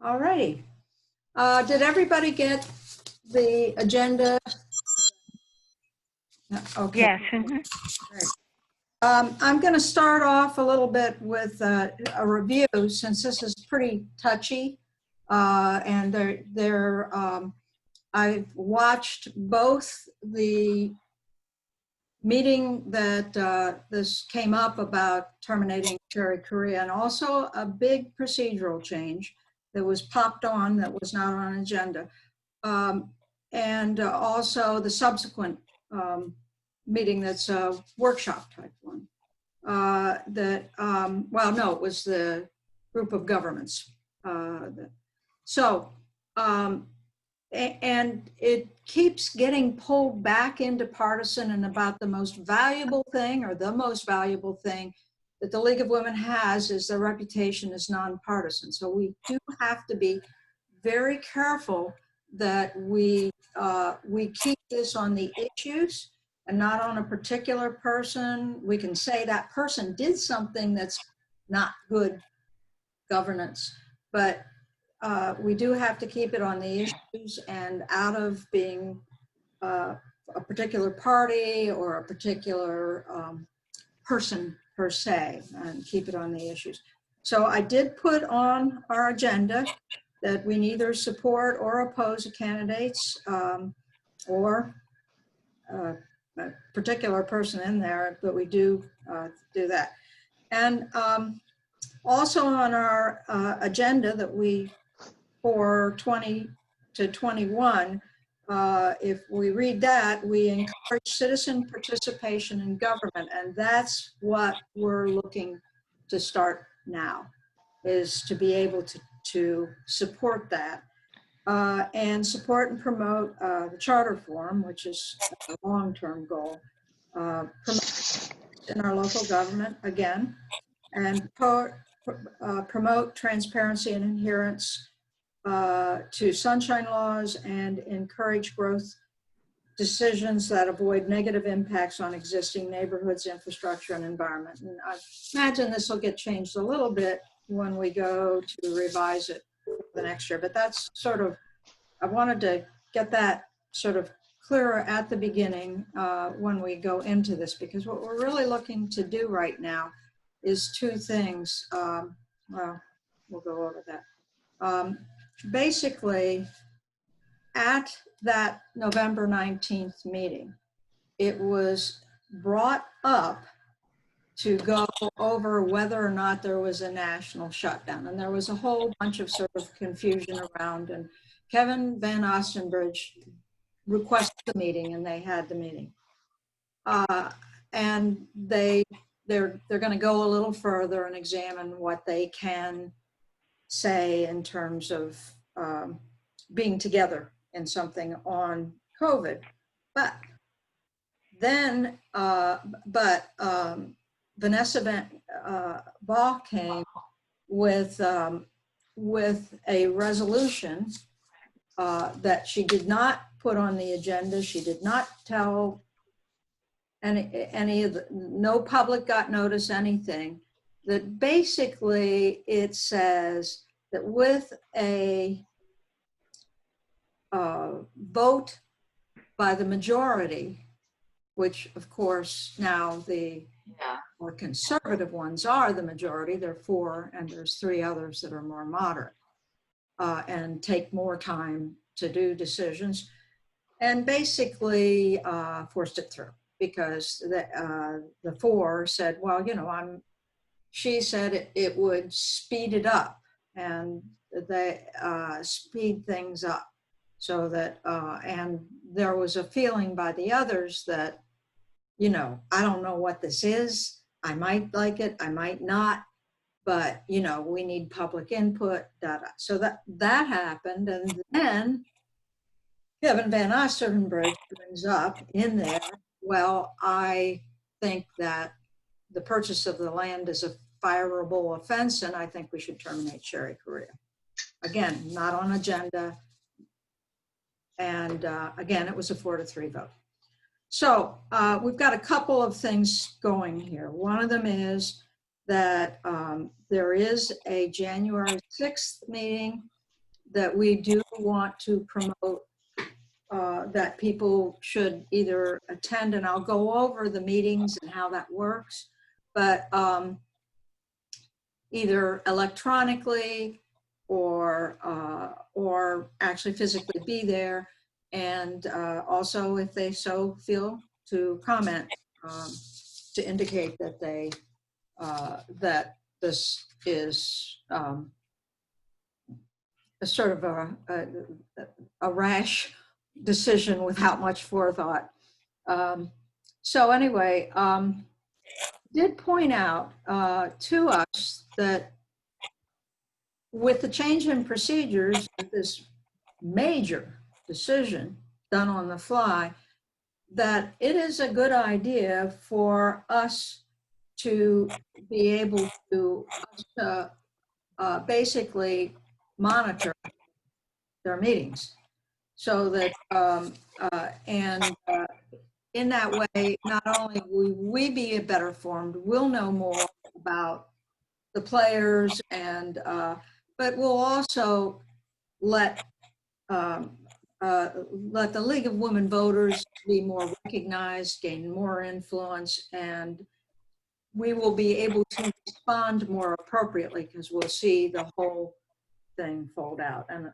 All righty. Did everybody get the agenda? Okay. Yes. Great. I'm going to start off a little bit with a review since this is pretty touchy. And I've watched both the meeting that this came up about terminating Cherry Korea and also a big procedural change that was popped on that was not on agenda. And also the subsequent meeting that's a workshop type one. Well, no, it was the group of governments. And it keeps getting pulled back into partisan and about the most valuable thing or the most valuable thing that the League of Women has is their reputation as nonpartisan. So we do have to be very careful that we keep this on the issues and not on a particular person. We can say that person did something that's not good governance, but we do have to keep it on the issues and out of being a particular party or a particular person per se, and keep it on the issues. So I did put on our agenda that we neither support or oppose the candidates or a particular person in there, but we do do that. And also on our agenda that we, for 20 to 21, if we read that, we encourage citizen participation in government, and that's what we're looking to start now, is to be able to support that and support and promote the charter forum, which is a long-term goal, promote in our local government again, and promote transparency and adherence to sunshine laws and encourage growth decisions that avoid negative impacts on existing neighborhoods, infrastructure, and environment. And I imagine this will get changed a little bit when we go to revise it the next year, but that's sort of, I wanted to get that sort of clearer at the beginning when we go into this, because what we're really looking to do right now is two things. Well, we'll go over that. Basically, at that November 19th meeting, it was brought up to go over whether or not there was a national shutdown. And there was a whole bunch of sort of confusion around, and Kevin Van Ostenbridge requested the meeting, and they had the meeting. And they're going to go a little further and examine what they can say in terms of being together in something on COVID. But then, Vanessa Baugh came with a resolution that she did not put on the agenda. She did not tell any of the, no public got notice, anything. That basically it says that with a vote by the majority, which of course now the more conservative ones are the majority, there are 4, and there's 3 others that are more moderate and take more time to do decisions, and basically forced it through, because the 4 said, well, you know, she said it would speed it up, and they speed things up so that, and there was a feeling by the others that, you know, I don't know what this is. I might like it, I might not, but, you know, we need public input, So that happened. And then Kevin Van Ostenbridge brings up in there, well, I think that the purchase of the land is a fireable offense, and I think we should terminate Cherry Korea. Again, not on agenda. And again, it was a 4-3 vote. So we've got a couple of things going here. One of them is that there is a January 6th meeting that we do want to promote that people should either attend, and I'll go over the meetings and how that works, but either electronically or actually physically be there, and also if they so feel to comment to indicate that they that this is a sort of a rash decision without much forethought. So anyway, did point out to us that with the change in procedures, this major decision done on the fly, that it is a good idea for us to be able to basically monitor their meetings, so that in that way, not only will we be better informed, we'll know more about the players, and but we'll also let the League of Women Voters be more recognized, gain more influence, and we will be able to respond more appropriately because we'll see the whole thing fold out. And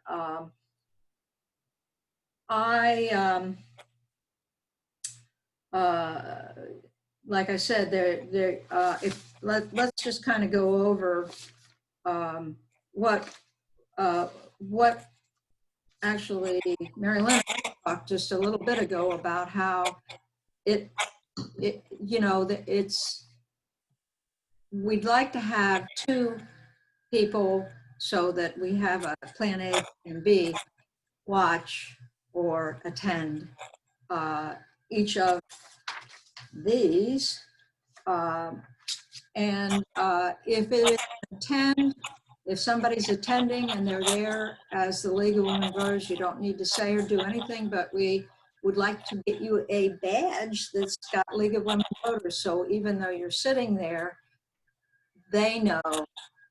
like I said, let's just kind of go over what actually Mary Lynn talked just a little bit ago about how we'd like to have 2 people so that we have a plan A and B, watch or attend each of these. And if it is if somebody's attending and they're there as the League of Women Voters, you don't need to say or do anything, but we would like to get you a badge that's got League of Women Voters. So even though you're sitting there, they know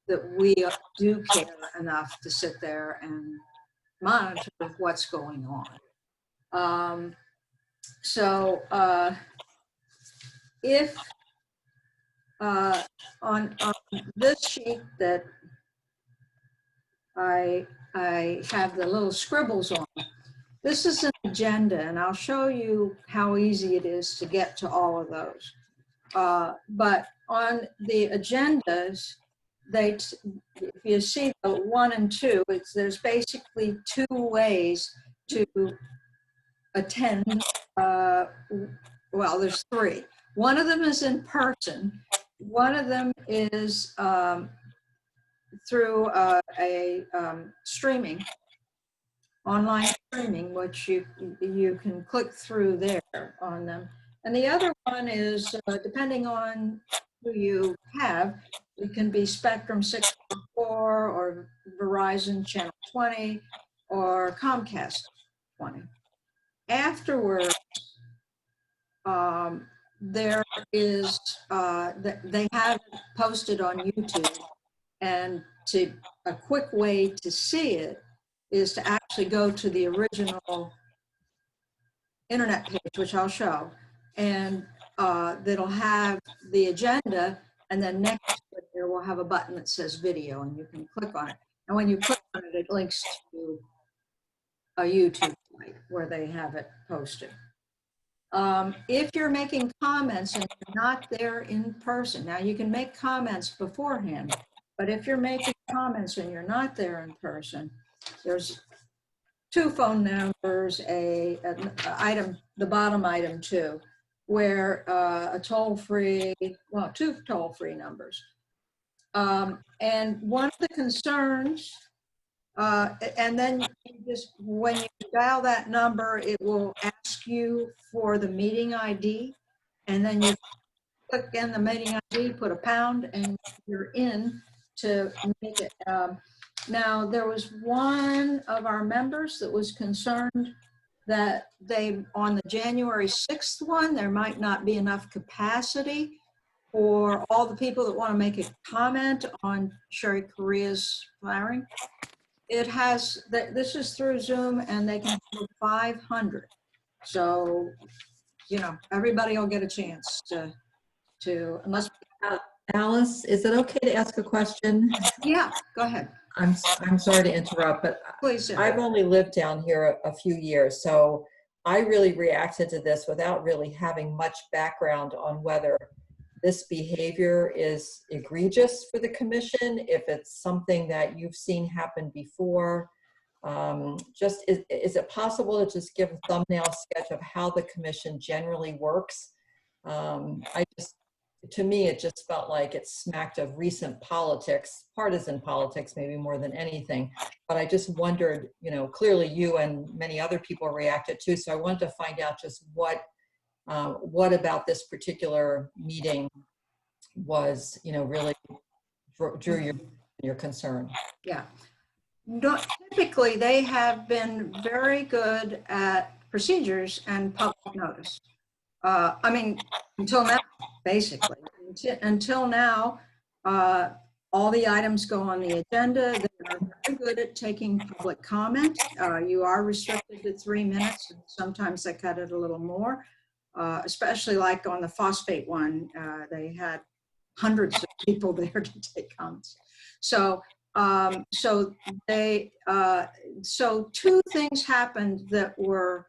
that we do care enough to sit there and monitor what's going on. So if on this sheet that I have the little scribbles on, this is an agenda, and I'll show you how easy it is to get to all of those. But on the agendas, if you see the 1 and 2, there's basically 2 ways to attend. Well, there's 3. One of them is in person. One of them is through streaming, online streaming, which you can click through there on them. And the other one is, depending on who you have, it can be Spectrum 644 or Verizon Channel 20 or Comcast 20. Afterwards, there is, they have it posted on YouTube, and a quick way to see it is to actually go to the original internet page, which I'll show, and that'll have the agenda, and then next to it there will have a button that says video, and you can click on it. And when you click on it, it links to a YouTube site where they have it posted. If you're making comments and you're not there in person, now you can make comments beforehand, but if you're making comments and you're not there in person, there's 2 phone numbers, the bottom item 2, where a toll-free, well, 2 toll-free numbers. And one of the concerns, and then when you dial that number, it will ask you for the meeting ID, and then you click in the meeting ID, put a pound, and you're in to make it. Now, there was one of our members that was concerned that on the January 6th one, there might not be enough capacity for all the people that want to make a comment on Sherry Correa's firing. It has, this is through Zoom and they can do 500. So, you know, everybody will get a chance unless, Alice, is it okay to ask a question? yeah, go ahead. I'm sorry to interrupt, but Please do. I've only lived down here a few years, so I really reacted to this without really having much background on whether this behavior is egregious for the commission, if it's something that you've seen happen before. Just is it possible to just give a thumbnail sketch of how the commission generally works? To me, it just felt like it smacked of recent politics, partisan politics, maybe more than anything. But I just wondered, you know, clearly you and many other people reacted too. So I wanted to find out just what about this particular meeting was, you know, really drew your concern. Yeah. No, typically, they have been very good at procedures and public notice. I mean, until now, basically. Until now, all the items go on the agenda. They are very good at taking public comment. You are restricted to 3 minutes. And sometimes they cut it a little more, especially like on the phosphate one. They had hundreds of people there to take comments. So so two things happened that were,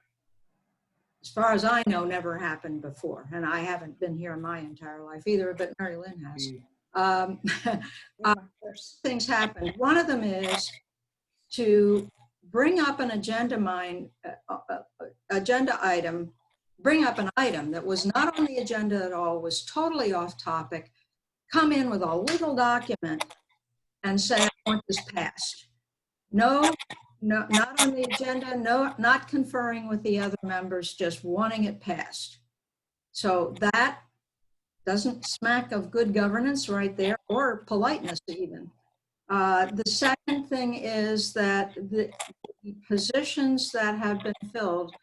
as far as I know, never happened before. And I haven't been here my entire life either, but Mary Lynn has. Things happened. One of them is to bring up an agenda item, bring up an item that was not on the agenda at all, was totally off topic, come in with a legal document and say, I want this passed. No, not on the agenda, no, not conferring with the other members, just wanting it passed. So that doesn't smack of good governance right there, or politeness even. The second thing is that the positions that have been filled,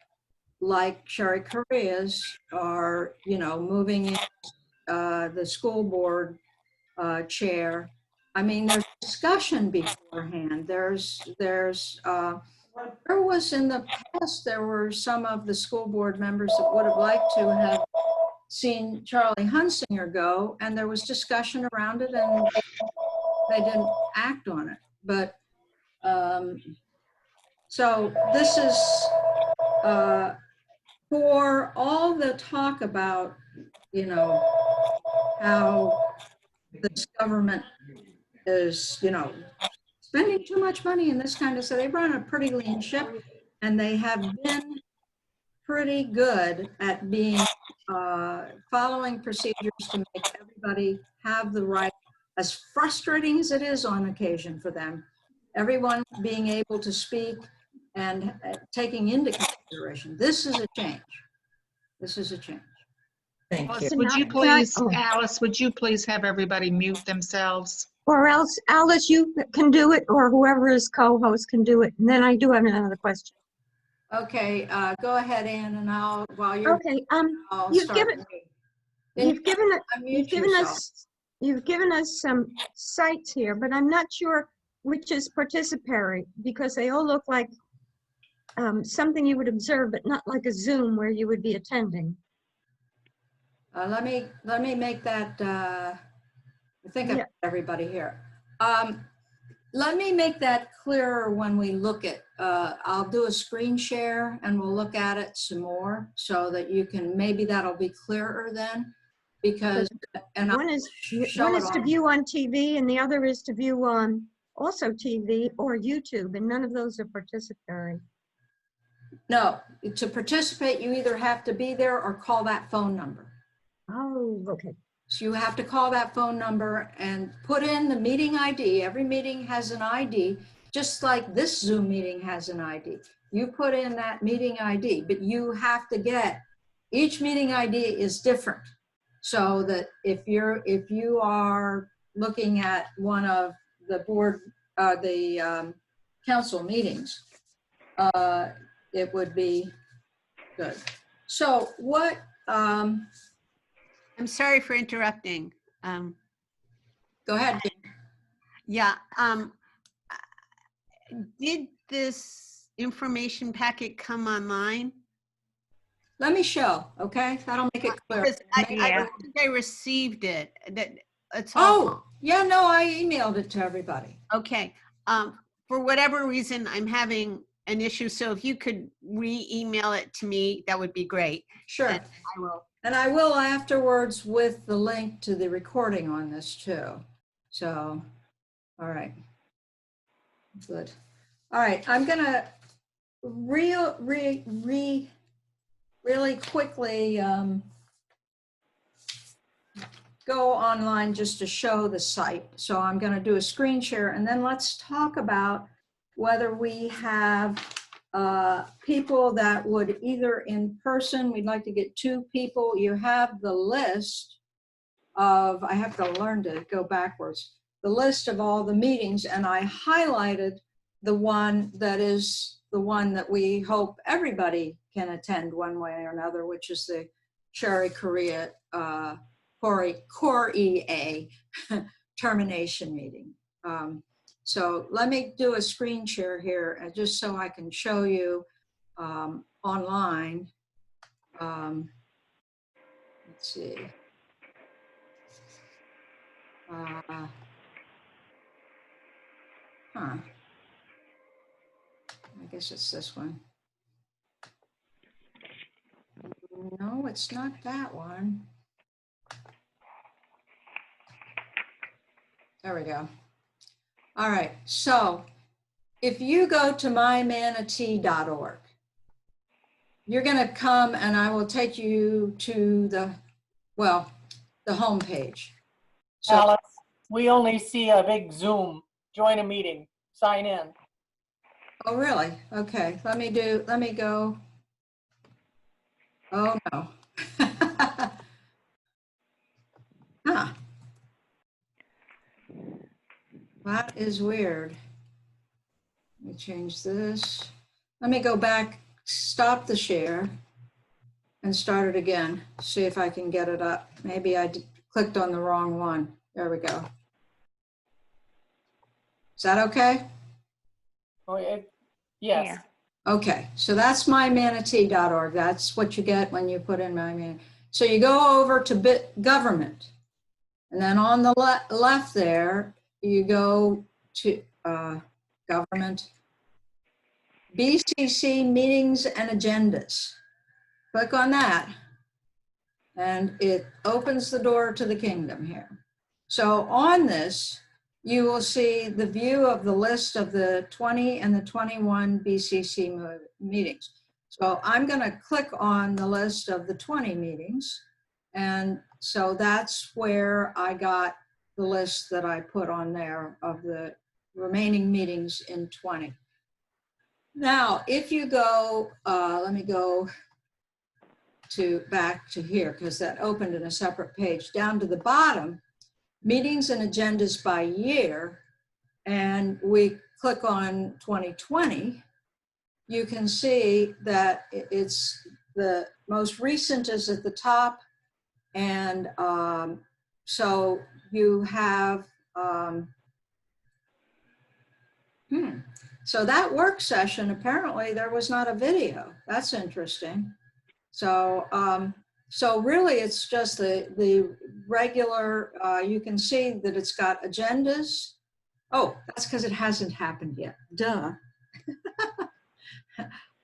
like Sherry Correa's, are, you know, moving in the school board chair. I mean, there's discussion beforehand. There was in the past, there were some of the school board members that would have liked to have seen Charlie Hunsinger go, and there was discussion around it, and they didn't act on it. But so this is for all the talk about, you know, how this government is, you know, spending too much money and this kind of stuff. They run a pretty lean ship, and they have been pretty good at being following procedures to make everybody have the right, as frustrating as it is on occasion for them, everyone being able to speak and taking into consideration. This is a change. This is a change. Thank you. Alice, would you please, Alice, would you please have everybody mute themselves? Or else, Alice, you can do it, or whoever is co-host can do it. And then I do have another question. Okay, go ahead, Ann, and I'll, while you're. Okay, I'll you've start given, with me. you've given us some sites here, but I'm not sure which is participatory, because they all look like something you would observe, but not like a Zoom where you would be attending. Let me make that, I think I've got everybody here. Let me make that clearer when we look at, I'll do a screen share and we'll look at it some more so that you can, maybe that'll be clearer then, because, and one is to view on TV and the other is to view on also TV or YouTube, and none of those are participatory. No, to participate, you either have to be there or call that phone number. Oh, okay. So you have to call that phone number and put in the meeting ID. Every meeting has an ID, just like this Zoom meeting has an ID. You put in that meeting ID, but you have to get, each meeting ID is different. So that if you are looking at one of the board, the council meetings, it would be good. So what, I'm sorry for interrupting. Go ahead. Yeah, did this information packet come online? Let me show, okay? That'll make it clear. Because I Yeah. don't think I received it. It's all, Oh, yeah, no, I emailed it to everybody. okay. For whatever reason, I'm having an issue. So if you could re-email it to me, that would be great. Sure. And I will. And I will afterwards with the link to the recording on this too. So, all right. Good. All right, I'm gonna really quickly go online just to show the site. So I'm gonna do a screen share and then let's talk about whether we have people that would either in person, we'd like to get 2 people. You have the list of, I have to learn to go backwards, the list of all the meetings, and I highlighted the one that is the one that we hope everybody can attend one way or another, which is the Cherry Korea Core EA termination meeting. So let me do a screen share here just so I can show you online. Let's see. I guess it's this one. No, it's not that one. There we go. All right, so if you go to mymanatee.org, you're gonna come and I will take you to the homepage. So, Alice, we only see a big Zoom. Join a meeting, sign in. oh, really? Okay, let me go. Oh, no. Huh. That is weird. Let me change this. Let me go back, stop the share and start it again. See if I can get it up. Maybe I clicked on the wrong one. There we go. Is that okay? Oh, yes. Yeah. Okay, so that's mymanatee.org. That's what you get when you put in mymanatee. So you go over to government, and then on the left there, you go to government, BCC meetings and agendas. Click on that, and it opens the door to the kingdom here. So on this, you will see the view of the list of the 20 and the 21 BCC meetings. So I'm going to click on the list of the 20 meetings. And so that's where I got the list that I put on there of the remaining meetings in 20. Now, if you go, let me go back to here because that opened in a separate page. Down to the bottom, meetings and agendas by year, and we click on 2020, you can see that it's the most recent is at the top. And so you have, so that work session, apparently there was not a video. That's interesting. So, so really it's just the regular, you can see that it's got agendas. Oh, that's because it hasn't happened yet. Duh.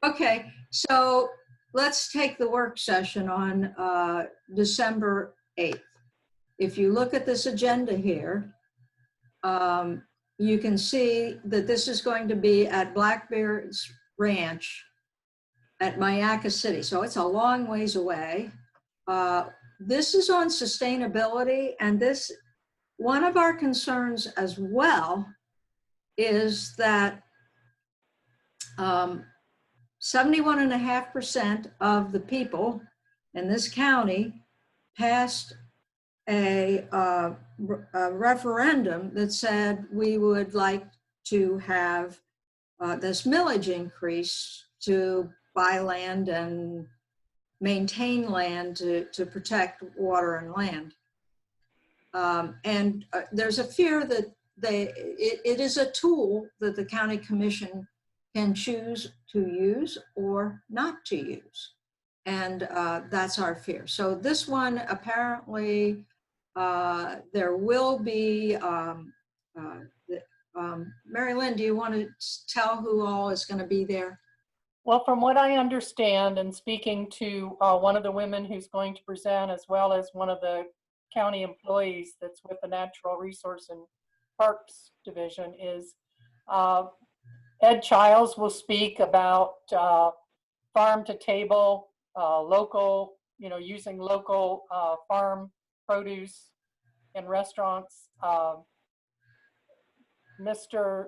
Okay, so let's take the work session on December 8th. If you look at this agenda here, you can see that this is going to be at Blackbeard's Ranch at Mayaca City. So it's a long ways away. This is on sustainability, and this, one of our concerns as well is that 71.5% of the people in this county passed a referendum that said we would like to have this millage increase to buy land and maintain land to protect water and land. And there's a fear that it is a tool that the county commission can choose to use or not to use. And that's our fear. So this one, apparently, there will be, Mary Lynn, do you want to tell who all is going to be there? Well, from what I understand, and speaking to one of the women who's going to present, as well as one of the county employees that's with the Natural Resource and Parks Division, is Ed Childs will speak about farm to table, local, using local farm produce in restaurants. Mr.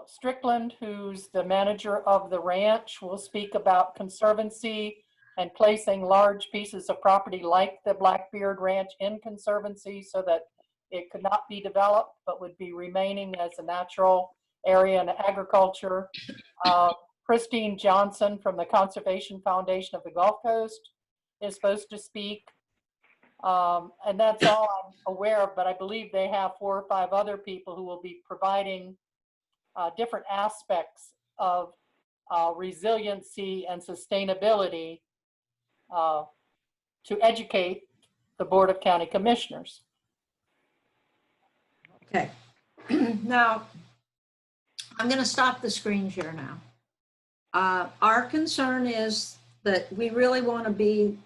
Strickland, who's the manager of the ranch, will speak about conservancy and placing large pieces of property like the Blackbeard Ranch in conservancy so that it could not be developed but would be remaining as a natural area and agriculture. Christine Johnson from the Conservation Foundation of the Gulf Coast is supposed to speak. And that's all I'm aware of, but I believe they have 4 or 5 other people who will be providing different aspects of resiliency and sustainability to educate the Board of County Commissioners. Okay. Now, I'm going to stop the screen share now. Our concern is that we really want to be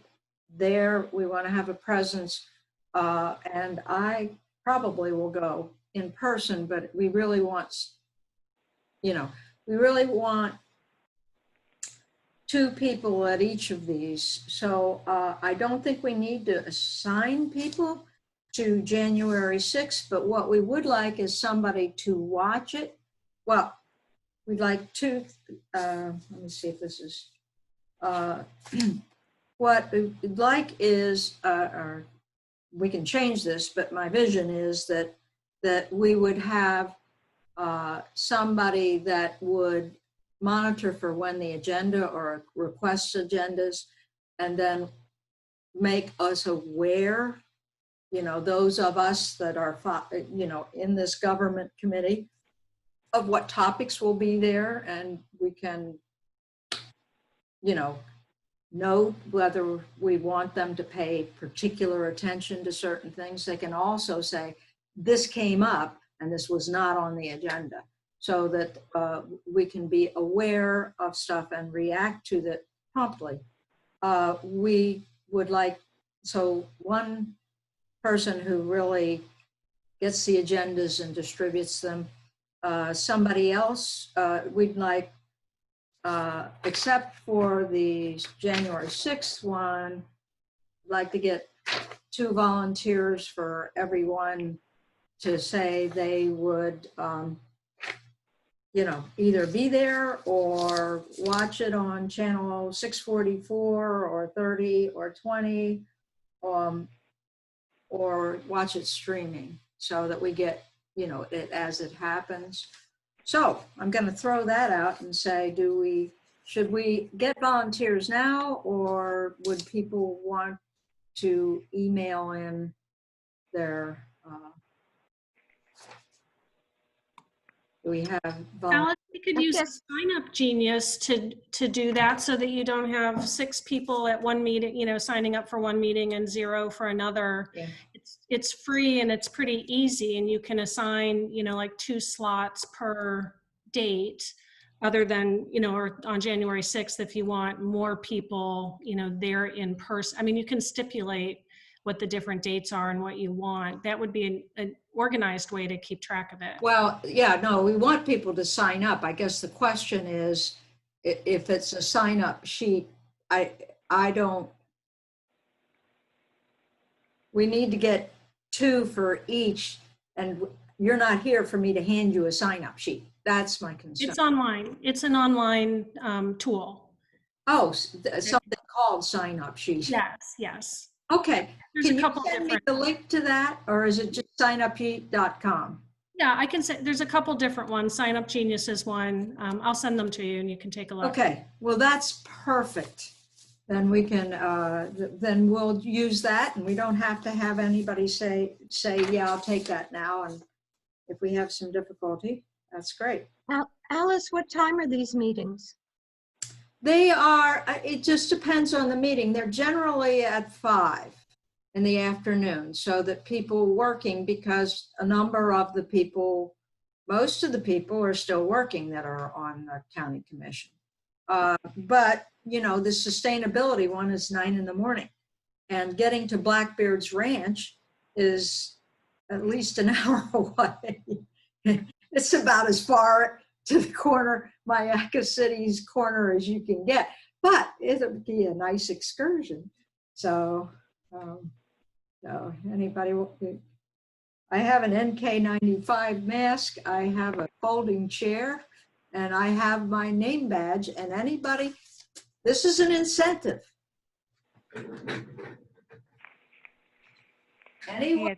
there. We want to have a presence, and I probably will go in person, but we really want, we really want 2 people at each of these. So I don't think we need to assign people to January 6th, but what we would like is somebody to watch it. Well, we'd like to, let me see if this is, what we'd like is, or we can change this, but my vision is that we would have somebody that would monitor for when the agenda or request agendas, and then make us aware, those of us that are, in this government committee, of what topics will be there, and we can, note whether we want them to pay particular attention to certain things. They can also say, this came up and this was not on the agenda, so that we can be aware of stuff and react to that promptly. We would like, so one person who really gets the agendas and distributes them. Somebody else, we'd like, except for the January 6th one, like to get 2 volunteers for everyone to say they would, either be there or watch it on channel 644 or 30 or 20, or watch it streaming so that we get, it as it happens. So I'm going to throw that out and say, should we get volunteers now, or would people want to email in their, do we have Alice, we could I use guess- Sign Up Genius to do that, so that you don't have 6 people at one meeting, signing up for one meeting and 0 for another. Yeah. It's free and it's pretty easy, and you can assign, like 2 slots per date, other than, or on January 6th, if you want more people, there in person. I mean, you can stipulate what the different dates are and what you want. That would be an organized way to keep track of it. Well, yeah, no, we want people to sign up. I guess the question is, if it's a sign up sheet, we need to get 2 for each, and you're not here for me to hand you a sign up sheet. That's my concern. It's online. It's an online tool. Oh, something called sign up sheet. Yes. Okay. There's Can a you couple send me different. the link to that, or is it just signupeat.com? Yeah, I can say, there's a couple different ones. Sign Up Genius is one. I'll send them to you and you can take a look. Okay, well, that's perfect. Then we can, then we'll use that, and we don't have to have anybody say, yeah, I'll take that now. And if we have some difficulty, that's great. Alice, what time are these meetings? They are, it just depends on the meeting. They're generally at 5 in the afternoon, so that people working, because a number of the people, most of the people are still working that are on the county commission. But, you know, the sustainability one is 9 in the morning. And getting to Blackbeard's Ranch is at least an hour away. It's about as far to the corner, Mayaca City's corner, as you can get, but it'll be a nice excursion. So, so anybody, I have an NK95 mask, I have a folding chair, and I have my name badge, and anybody, this is an incentive. Anyone,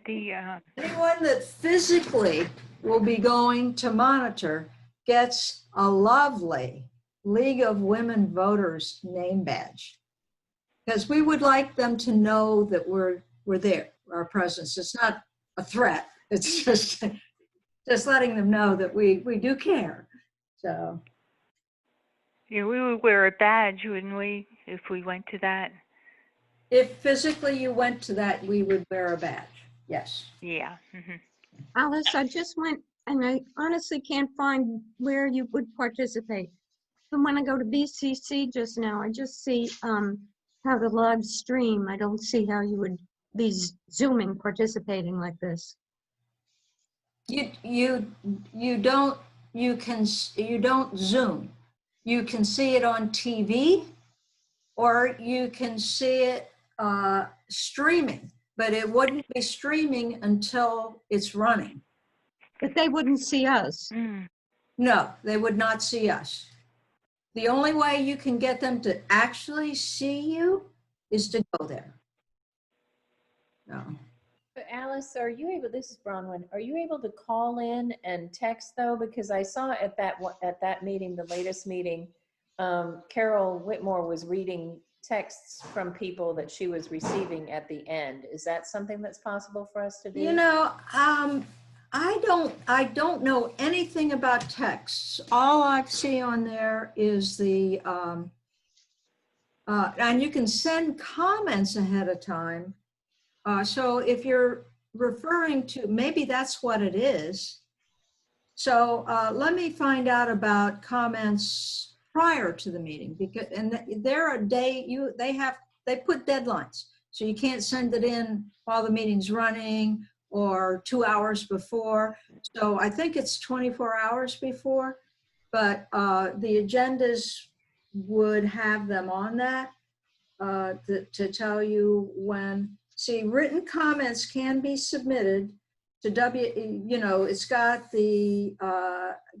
anyone that physically will be going to monitor gets a lovely League of Women Voters name badge. Because we would like them to know that we're there, our presence. It's not a threat. It's just letting them know that we do care. So. Yeah, we would wear a badge, wouldn't we, if we went to that? If physically you went to that, we would wear a badge, yes. Yeah. Mm-hmm. Alice, I just went and I honestly can't find where you would participate. And when I go to BCC just now, I just see how the live stream. I don't see how you would be Zooming participating like this. You don't Zoom. You can see it on TV, or you can see it streaming, but it wouldn't be streaming until it's running. But they wouldn't see us. Mm. No, they would not see us. The only way you can get them to actually see you is to go there. No. But Alice, are you able, this is Bronwyn, are you able to call in and text though? Because I saw at that meeting, the latest meeting, Carol Whitmore was reading texts from people that she was receiving at the end. Is that something that's possible for us to do? You know, I don't know anything about texts. All I see on there is the, and you can send comments ahead of time. So if you're referring to, maybe that's what it is. So let me find out about comments prior to the meeting, because, and they're a day, they put deadlines. So you can't send it in while the meeting's running or 2 hours before. So I think it's 24 hours before, but the agendas would have them on that to tell you when. See, written comments can be submitted to it's got the,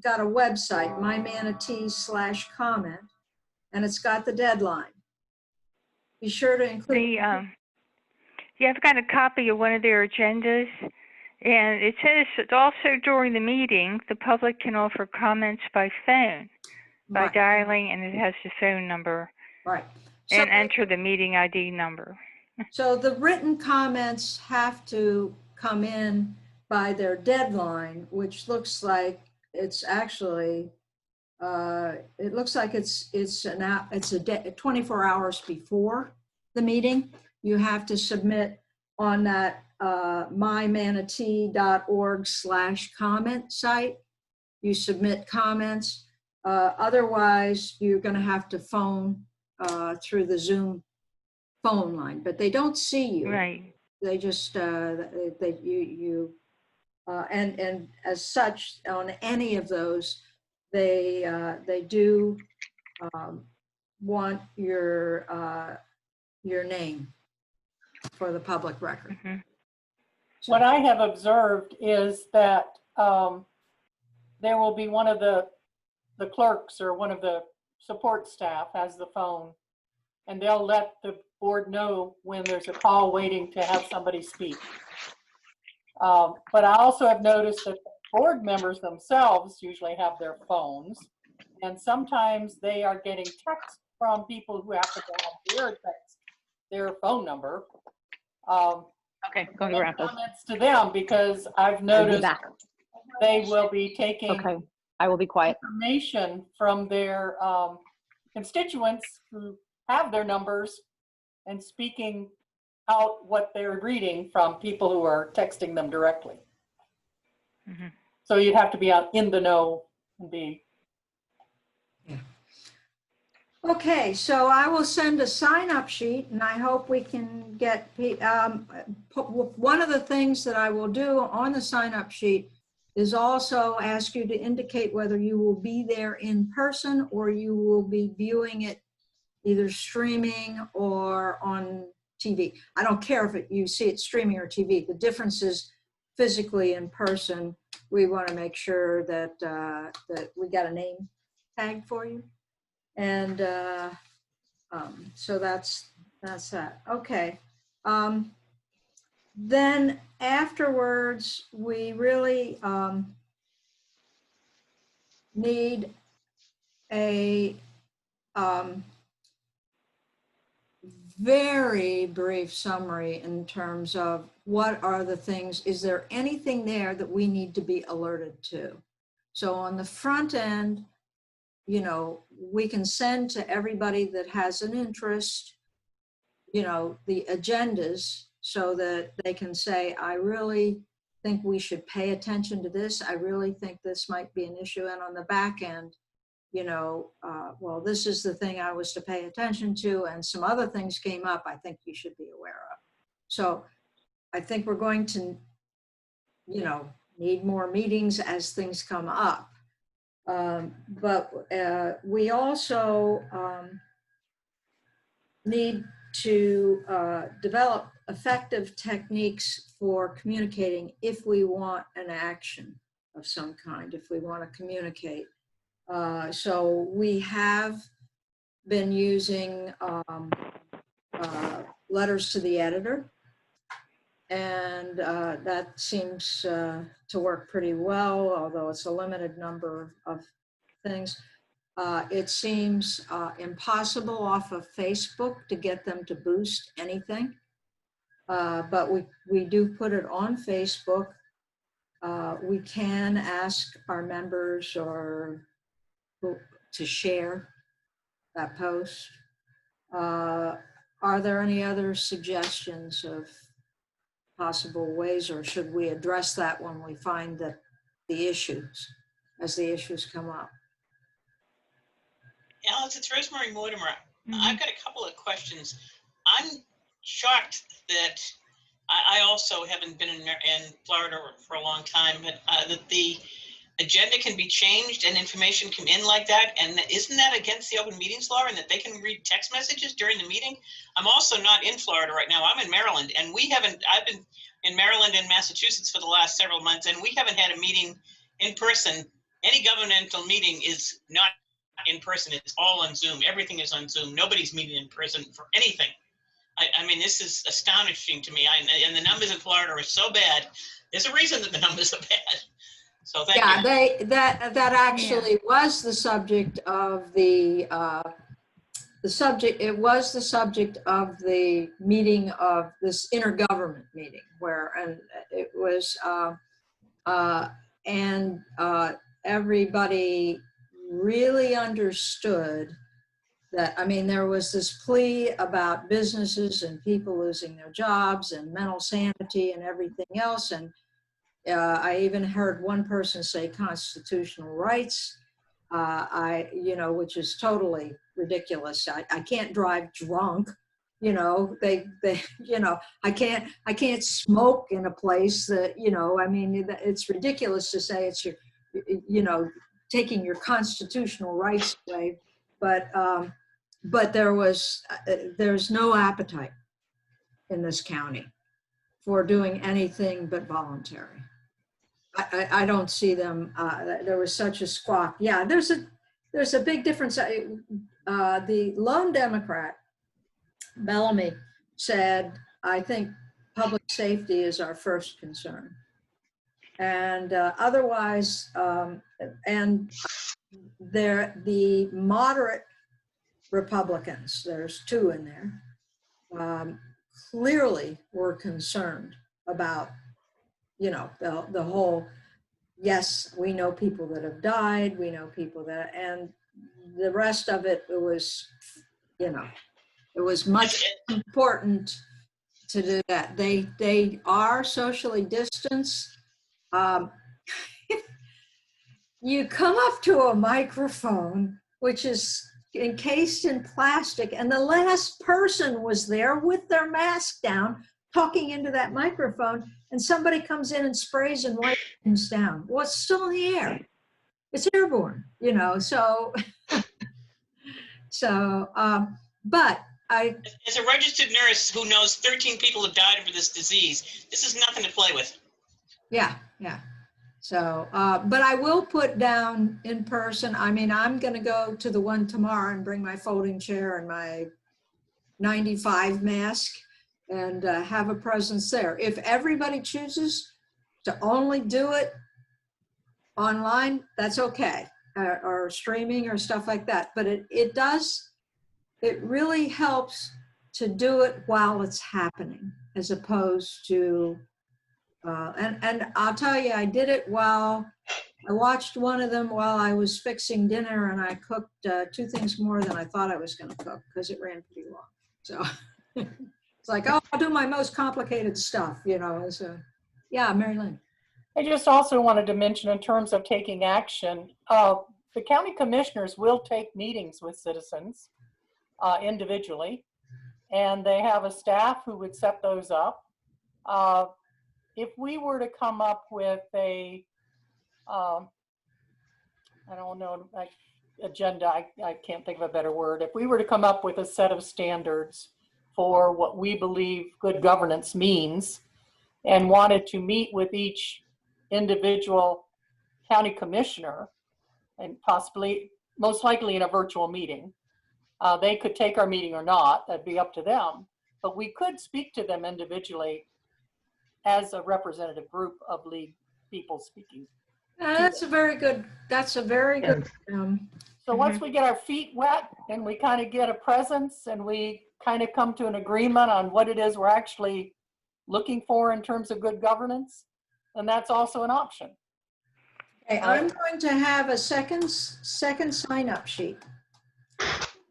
got a website, mymanatee/comment, and it's got the deadline. Be sure to include. Yeah, I've got a copy of one of their agendas, and it says that also during the meeting, the public can offer comments by phone, by dialing, and it has the phone number. Right. And enter the meeting ID number. So the written comments have to come in by their deadline, which looks like it's actually, it looks like it's 24 hours before the meeting. You have to submit on that mymanatee.org/comment site. You submit comments. Otherwise, you're going to have to phone through the Zoom phone line, but they don't see you. Right. They just and as such on any of those, they do want your name for the public record. Mm-hmm. What I have observed is that there will be one of the clerks or one of the support staff has the phone, and they'll let the board know when there's a call waiting to have somebody speak. But I also have noticed that board members themselves usually have their phones, and sometimes they are getting texts from people who happen to have their phone number. Okay, going around. Comments to them, because I've noticed they will be taking Okay, I will be quiet. information from their constituents who have their numbers and speaking out what they're reading from people who are texting them directly. Mhm. So you'd have to be out in the know and be. Okay, so I will send a sign-up sheet, and I hope we can get, one of the things that I will do on the sign-up sheet is also ask you to indicate whether you will be there in person or you will be viewing it either streaming or on TV. I don't care if you see it streaming or TV. The difference is physically in person. We want to make sure that, that we got a name tag for you. And so that's that. Okay. Then afterwards, we really need a very brief summary in terms of what are the things, is there anything there that we need to be alerted to? So on the front end, you know, we can send to everybody that has an interest, you know, the agendas so that they can say, I really think we should pay attention to this. I really think this might be an issue. And on the back end, you know, well, this is the thing I was to pay attention to, and some other things came up I think you should be aware of. So I think we're going to, you know, need more meetings as things come up. But we also need to develop effective techniques for communicating if we want an action of some kind, if we want to communicate. So we have been using letters to the editor, and that seems to work pretty well, although it's a limited number of things. It seems impossible off of Facebook to get them to boost anything, but we do put it on Facebook. We can ask our members or to share that post. Are there any other suggestions of possible ways, or should we address that when we find that the issues, as the issues come up? Alice, it's Rosemary Mortimer. Mhm. I've got a couple of questions. I'm shocked that I also haven't been in Florida for a long time, but that the agenda can be changed and information come in like that. And isn't that against the open meetings law, and that they can read text messages during the meeting? I'm also not in Florida right now. I'm in Maryland, and I've been in Maryland and Massachusetts for the last several months, and we haven't had a meeting in person. Any governmental meeting is not in person. It's all on Zoom. Everything is on Zoom. Nobody's meeting in person for anything. I mean, this is astonishing to me. And the numbers in Florida are so bad. There's a reason that the numbers are bad. So thank you. That actually was the subject of the subject. It was the subject of the meeting of this intergovernment meeting and it was everybody really understood that. I mean, there was this plea about businesses and people losing their jobs and mental sanity and everything else. And I even heard one person say constitutional rights, which is totally ridiculous. I can't drive drunk, I can't smoke in a place that, I mean, it's ridiculous to say it's taking your constitutional rights away. But there's no appetite in this county for doing anything but voluntary. I don't see them. There was such a squawk. Yeah, there's a big difference. The lone Democrat, Bellamy, said, I think public safety is our first concern. And otherwise, and the moderate Republicans, there's two in there, clearly were concerned about, the whole, yes, we know people that have died, we know people that, and the rest of it, it was, you know, it was much important to do that. They are socially distanced. Um, you come up to a microphone, which is encased in plastic, and the last person was there with their mask down, talking into that microphone, and somebody comes in and sprays and wipes things down. Well, it's still in the air. It's airborne, you know, so, but I, As a registered nurse who knows 13 people have died of this disease, this is nothing to play with. yeah. So, but I will put down in person. I mean, I'm going to go to the one tomorrow and bring my folding chair and my 95 mask and have a presence there. If everybody chooses to only do it online, that's okay, or streaming or stuff like that. But it really helps to do it while it's happening, as opposed to, and I'll tell you, I did it while I watched one of them while I was fixing dinner, and I cooked 2 things more than I thought I was going to cook because it ran pretty long. So it's like, oh, I'll do my most complicated stuff, you know. So yeah, Mary Lynn. I just also wanted to mention, in terms of taking action, the county commissioners will take meetings with citizens individually, and they have a staff who would set those up. If we were to come up with a, I don't know, like agenda, I can't think of a better word. If we were to come up with a set of standards for what we believe good governance means, and wanted to meet with each individual county commissioner, and possibly, most likely in a virtual meeting, they could take our meeting or not, that'd be up to them. But we could speak to them individually as a representative group of league people speaking. That's a very good, So once we get our feet wet and we kind of get a presence and we kind of come to an agreement on what it is we're actually looking for in terms of good governance, then that's also an option. okay, I'm going to have a second sign-up sheet.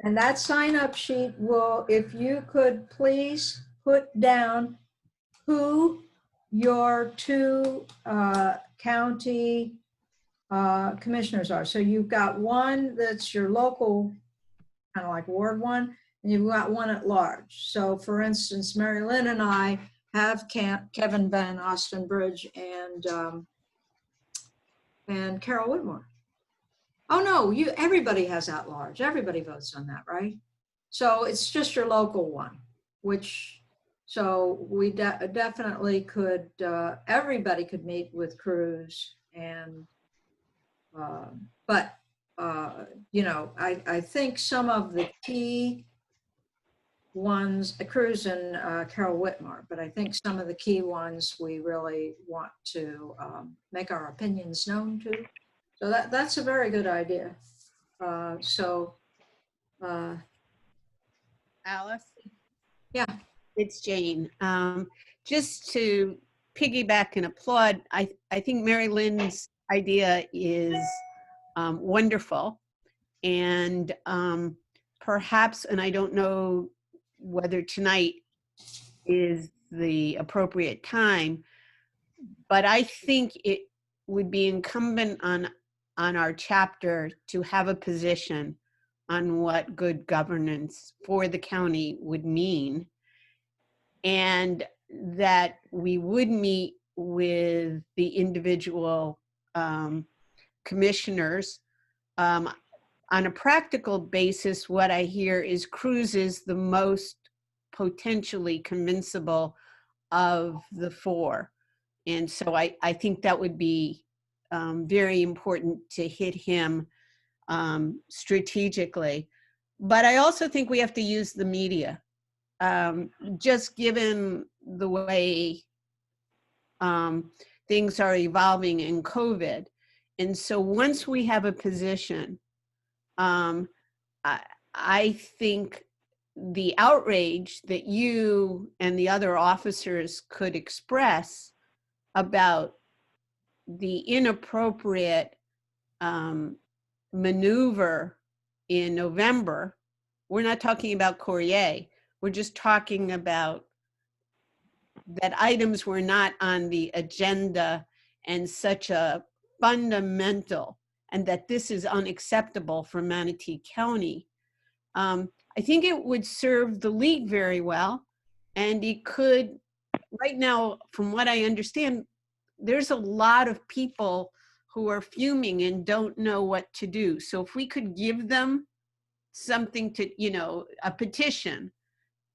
And that sign-up sheet will, if you could please put down who your 2 county commissioners are. So you've got one that's your local, kind of like Ward 1, and you've got one at large. So for instance, Mary Lynn and I have Kevin Van Ostenbridge and Carol Whitmore. Oh no, everybody has at large. Everybody votes on that, right? So it's just your local one, which, so we definitely could, everybody could meet with Cruz, and, but, you know, I think some of the key ones, Cruz and Carol Whitmore, but I think some of the key ones we really want to make our opinions known to. So that's a very good idea. Alice? Yeah. It's Jane. Just to piggyback and applaud, I think Mary Lynn's idea is wonderful. And perhaps, and I don't know whether tonight is the appropriate time, but I think it would be incumbent on our chapter to have a position on what good governance for the county would mean, and that we would meet with the individual commissioners. On a practical basis, what I hear is Cruz is the most potentially convincible of the 4. And so I think that would be very important to hit him strategically. But I also think we have to use the media, just given the way things are evolving in COVID. And so once we have a position, I think the outrage that you and the other officers could express about the inappropriate maneuver in November, we're not talking about Courier. We're just talking about that items were not on the agenda and such a fundamental, and that this is unacceptable for Manatee County. I think it would serve the league very well. And it could, right now, from what I understand, there's a lot of people who are fuming and don't know what to do. So if we could give them something to, you know, a petition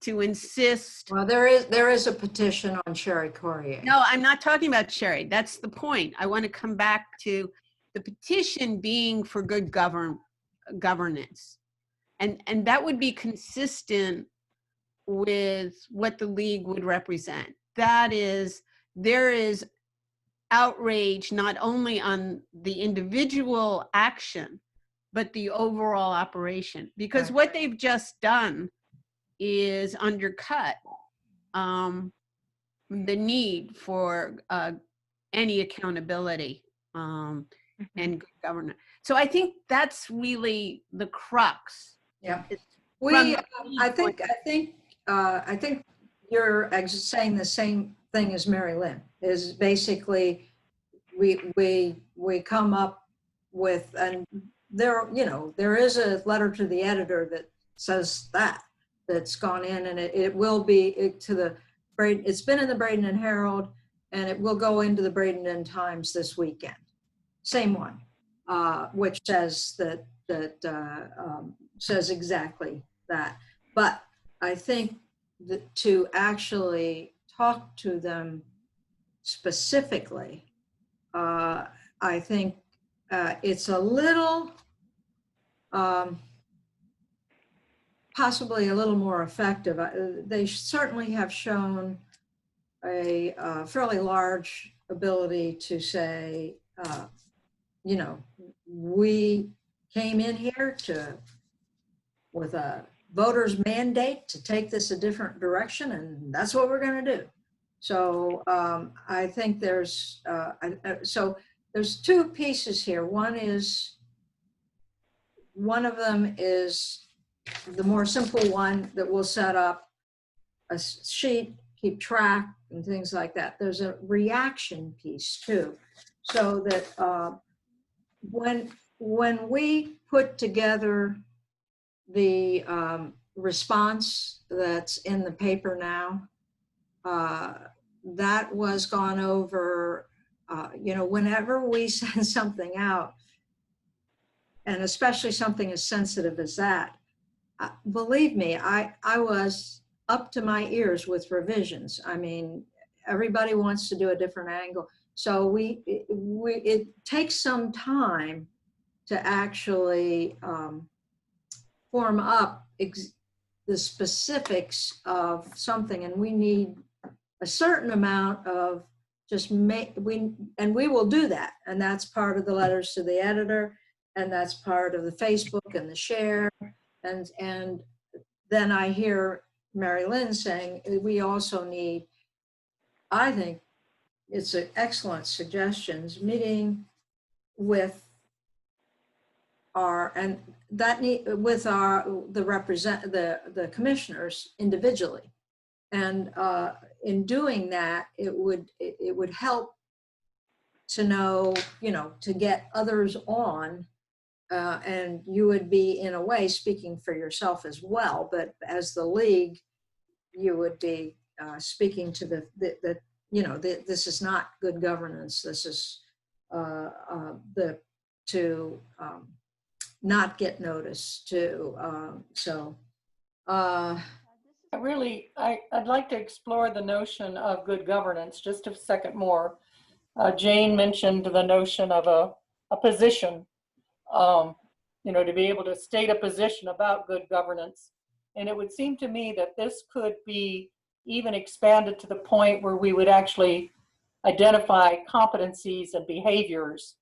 to insist. Well, there is a petition on Sherry Courier. No, I'm not talking about Sherry. That's the point. I want to come back to the petition being for good governance. And that would be consistent with what the league would represent. That is, there is outrage not only on the individual action, but the overall operation. Because Right. what they've just done is undercut the need for any accountability and good governance. So I think that's really the crux. Yeah. It's We, from- I think you're saying the same thing as Mary Lynn, is basically we come up with, and there, you know, there is a letter to the editor that says that's gone in, and it will be to the Braden, it's been in the Braden and Herald, and it will go into the Braden Times this weekend. Same one, which says that says exactly that. But I think that to actually talk to them specifically, I think it's a little, possibly a little more effective. They certainly have shown a fairly large ability to say, you know, we came in here with a voter's mandate to take this a different direction, and that's what we're going to do. So I think there's two pieces here. One of them is the more simple one that will set up a sheet, keep track and things like that. There's a reaction piece too, so that when we put together the response that's in the paper now, that was gone over, you know, whenever we send something out, and especially something as sensitive as that, believe me, I was up to my ears with revisions. I mean, everybody wants to do a different angle. So it takes some time to actually form up the specifics of something, and we need a certain amount of just we will do that, and that's part of the letters to the editor, and that's part of the Facebook and the share, and then I hear Mary Lynn saying we also need, I think it's an excellent suggestions, meeting with the commissioners individually, and in doing that, it would help to know, you know, to get others on, and you would be in a way speaking for yourself as well, but as the league, you would be speaking to the you know, this is not good governance. This is to not get noticed to, I'd like to explore the notion of good governance just a second more. Jane mentioned the notion of a position, you know, to be able to state a position about good governance. And it would seem to me that this could be even expanded to the point where we would actually identify competencies and behaviors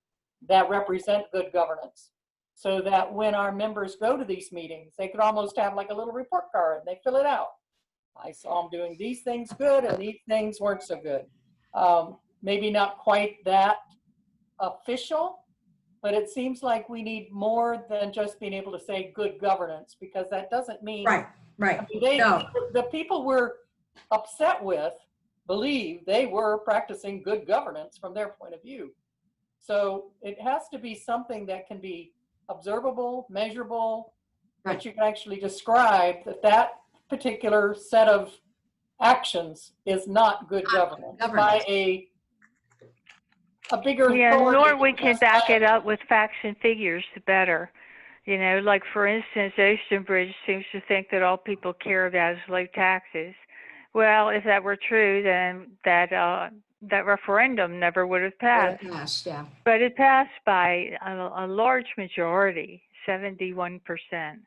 that represent good governance, so that when our members go to these meetings, they could almost have like a little report card. They fill it out. I saw them doing these things good and these things weren't so good. Maybe not quite that official, but it seems like we need more than just being able to say good governance, because that doesn't mean. Right, right. I mean, No. the people we're upset with believe they were practicing good governance from their point of view. So it has to be something that can be observable, measurable, Right. that you can actually describe that particular set of actions is not good governance by a bigger Yeah, the authority more than we can just back by it up with facts and figures, the better. You know, like for instance, Ocean Bridge seems to think that all people care about is low taxes. Well, if that were true, then that referendum never would have passed. Yes, yeah. But it passed by a large majority, 71%.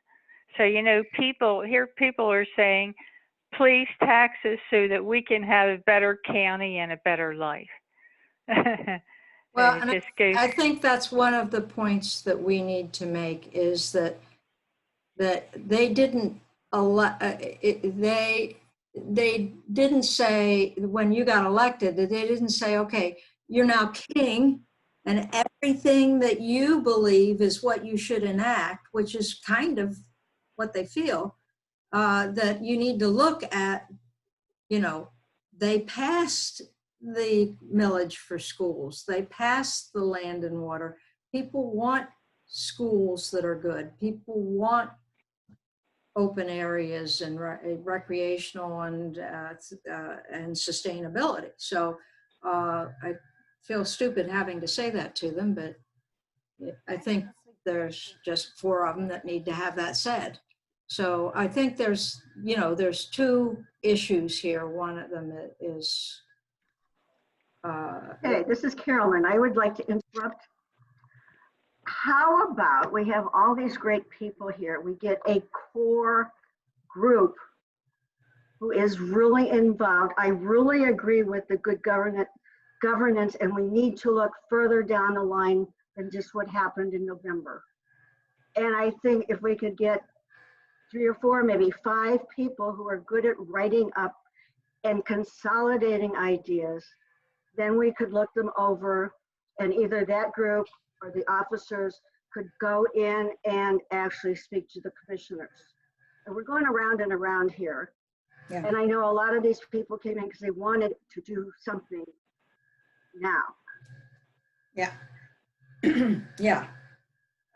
So, you know, people are saying, please tax us so that we can have a better county and a better life. Well, And and it just goes. I think that's one of the points that we need to make is that they didn't they didn't say when you got elected that they didn't say, okay, you're now king and everything that you believe is what you should enact, which is kind of what they feel, that you need to look at, you know, they passed the millage for schools. They passed the land and water. People want schools that are good. People want open areas and recreational and sustainability. So I feel stupid having to say that to them, but I think there's just 4 of them that need to have that said. So I think there's, you know, there's 2 issues here. One of them is. Hey, this is Carolyn. I would like to interrupt. How about we have all these great people here? We get a core group who is really involved. I really agree with the good governance, and we need to look further down the line than just what happened in November. And I think if we could get 3 or 4, maybe 5 people who are good at writing up and consolidating ideas, then we could look them over, and either that group or the officers could go in and actually speak to the commissioners. And we're going around and around here. Yeah. And I know a lot of these people came in because they wanted to do something now. Yeah. Yeah.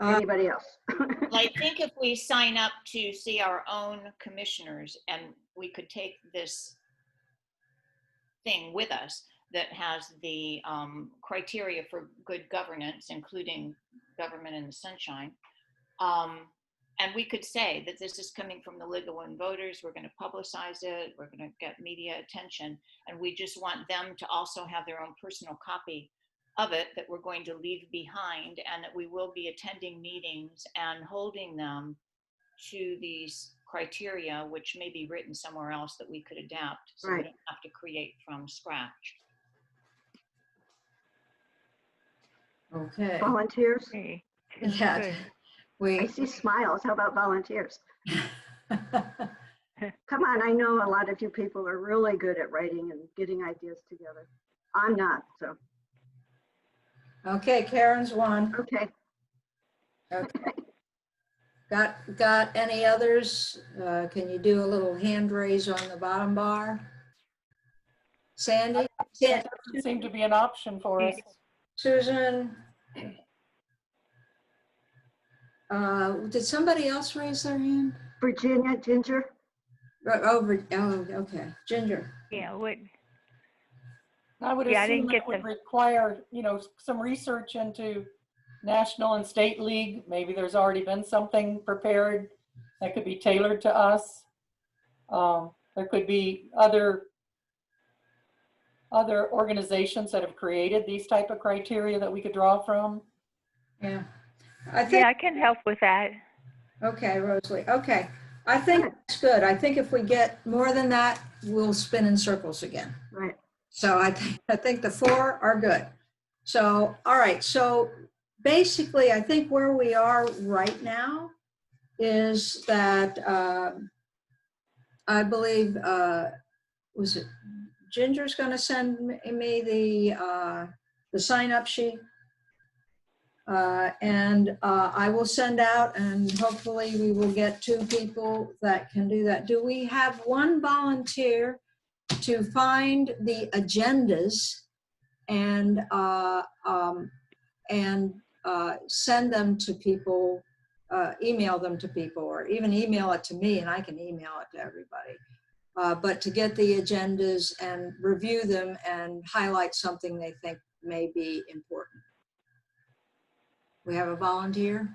Anybody else? Well, I think if we sign up to see our own commissioners and we could take this thing with us that has the criteria for good governance, including government in the sunshine. And we could say that this is coming from the League of Women Voters. We're going to publicize it. We're going to get media attention. And we just want them to also have their own personal copy of it that we're going to leave behind, and that we will be attending meetings and holding them to these criteria, which may be written somewhere else that we could adapt, so we don't have to create from scratch. Okay. Volunteers? Yeah. I see smiles. How about volunteers? Come on, I know a lot of you people are really good at writing and getting ideas together. I'm not, so. Okay, Karen's one. Okay. Okay. Got any others? Can you do a little hand raise on the bottom bar? Sandy? That doesn't seem to be an option for us. Susan? Did somebody else raise their hand? Virginia, Ginger? Oh, okay. Ginger. Yeah, what? I would Yeah, I assume didn't get that would the- require, you know, some research into national and state league. Maybe there's already been something prepared that could be tailored to us. There could be other organizations that have created these type of criteria that we could draw from. Yeah. Yeah, I can help with that. Okay, Rosalie. Okay. I think that's good. I think if we get more than that, we'll spin in circles again. Right. So I think the 4 are good. So, all right. So basically, I think where we are right now is that I believe, was it Ginger's going to send me the sign up sheet? And I will send out, and hopefully we will get 2 people that can do that. Do we have one volunteer to find the agendas and send them to people, email them to people, or even email it to me and I can email it to everybody. But to get the agendas and review them and highlight something they think may be important. We have a volunteer?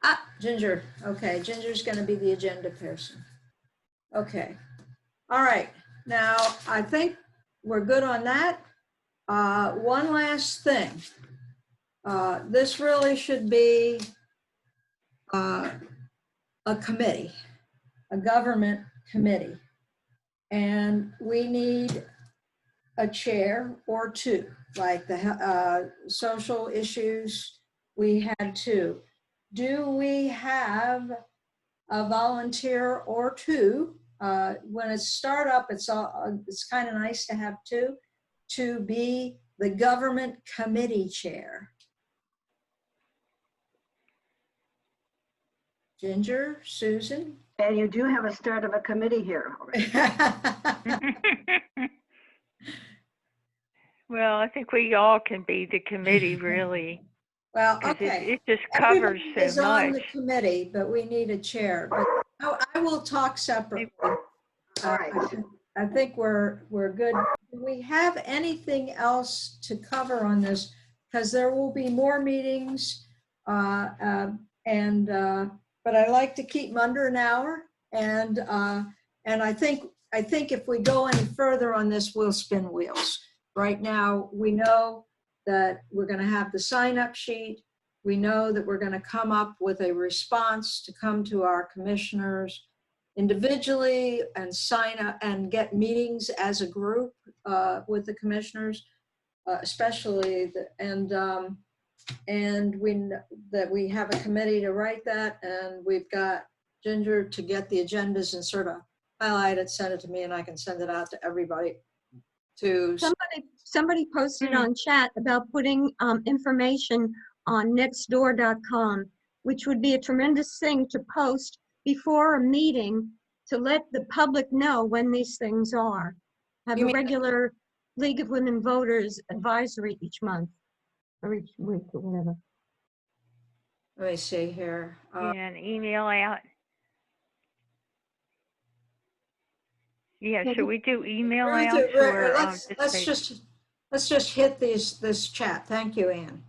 Ah, Ginger. Okay, Ginger's going to be the agenda person. Okay. All right. Now, I think we're good on that. One last thing. This really should be a committee, a government committee. And we need a chair or 2, like the social issues, we had 2. Do we have a volunteer or 2? When it's startup, it's kind of nice to have 2 to be the government committee chair. Ginger, Susan? And you do have a start of a committee here already. Well, I think we all can be the committee, really. Well, 'Cause okay. it just covers Everybody so is on the much. committee, but we need a chair. But I will talk separately. All right. I think we're good. Do we have anything else to cover on this? Because there will be more meetings, but I like to keep them under an hour. And I think if we go any further on this, we'll spin wheels. Right now, we know that we're going to have the sign-up sheet. We know that we're going to come up with a response to come to our commissioners individually and sign up and get meetings as a group with the commissioners, especially that we have a committee to write that, and we've got Ginger to get the agendas and sort of highlight it, send it to me, and I can send it out to everybody. Somebody posted on chat about putting information on nextdoor.com, which would be a tremendous thing to post before a meeting to let the public know when these things are. Have You a mean- regular League of Women Voters advisory each month or each week or whatever. Let me see here. And email out. Yeah, should we do email Ruth, outs or let's just hit this chat. Thank you, Ann.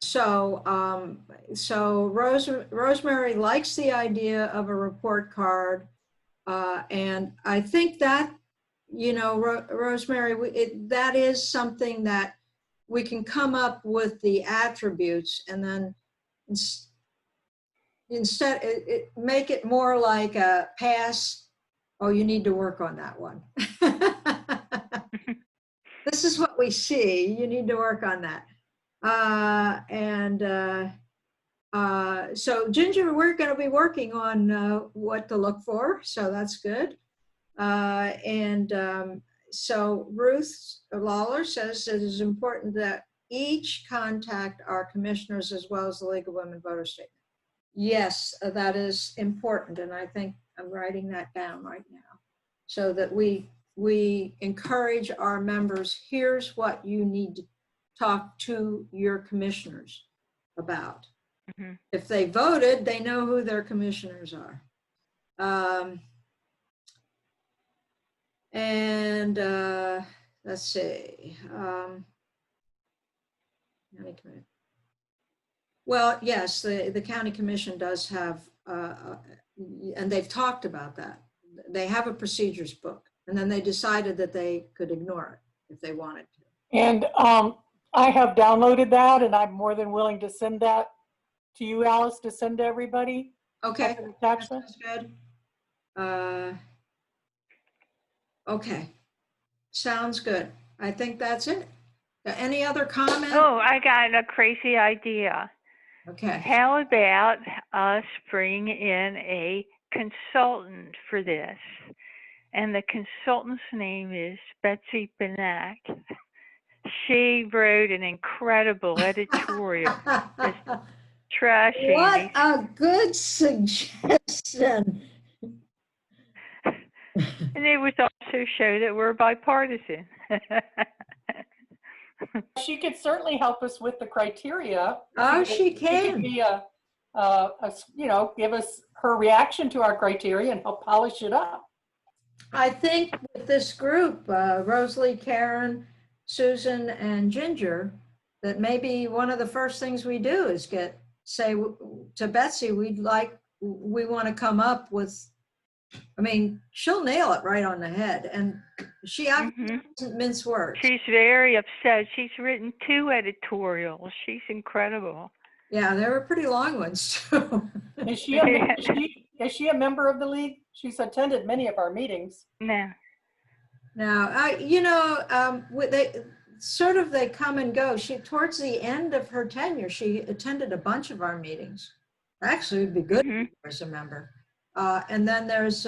So Rosemary likes the idea of a report card, and I think that, Rosemary, that is something that we can come up with the attributes, and then instead make it more like a pass. Oh, you need to work on that one. This is what we see. You need to work on that. So Ginger, we're going to be working on what to look for. So that's good. So Ruth Lawler says it is important that each contact our commissioners as well as the League of Women Voters Statement. Yes, that is important. And I think I'm writing that down right now so that we encourage our members. Here's what you need to talk to your commissioners about. Mm-hmm. If they voted, they know who their commissioners are. Let's see. Well, yes, the county commission does have, and they've talked about that. They have a procedures book, and then they decided that they could ignore it if they wanted to. And I have downloaded that, and I'm more than willing to send that to you, Alice, to send to everybody. Okay, that's good. Okay, sounds good. I think that's it. Any other comment? Oh, I got a crazy idea. Okay. How about us bringing in a consultant for this? and the consultant's name is Betsy Benak. She wrote an incredible editorial just trashing What these. a good suggestion. And it would also show that we're bipartisan. She could certainly help us with the criteria. Oh, she could can. be give us her reaction to our criteria and help polish it up. I think with this group, Rosalie, Karen, Susan, and Ginger, that maybe one of the first things we do is say to Betsy, we want to come up with, I mean, she'll nail it right on the head. And she doesn't mince words. She's very upset. She's written 2 editorials. She's incredible. Yeah, they were pretty long ones too. Is she a member of the league? She's attended many of our meetings. No. Now, they come and go. Towards the end of her tenure, she attended a bunch of our meetings. Actually, it'd be good as a member. And then there's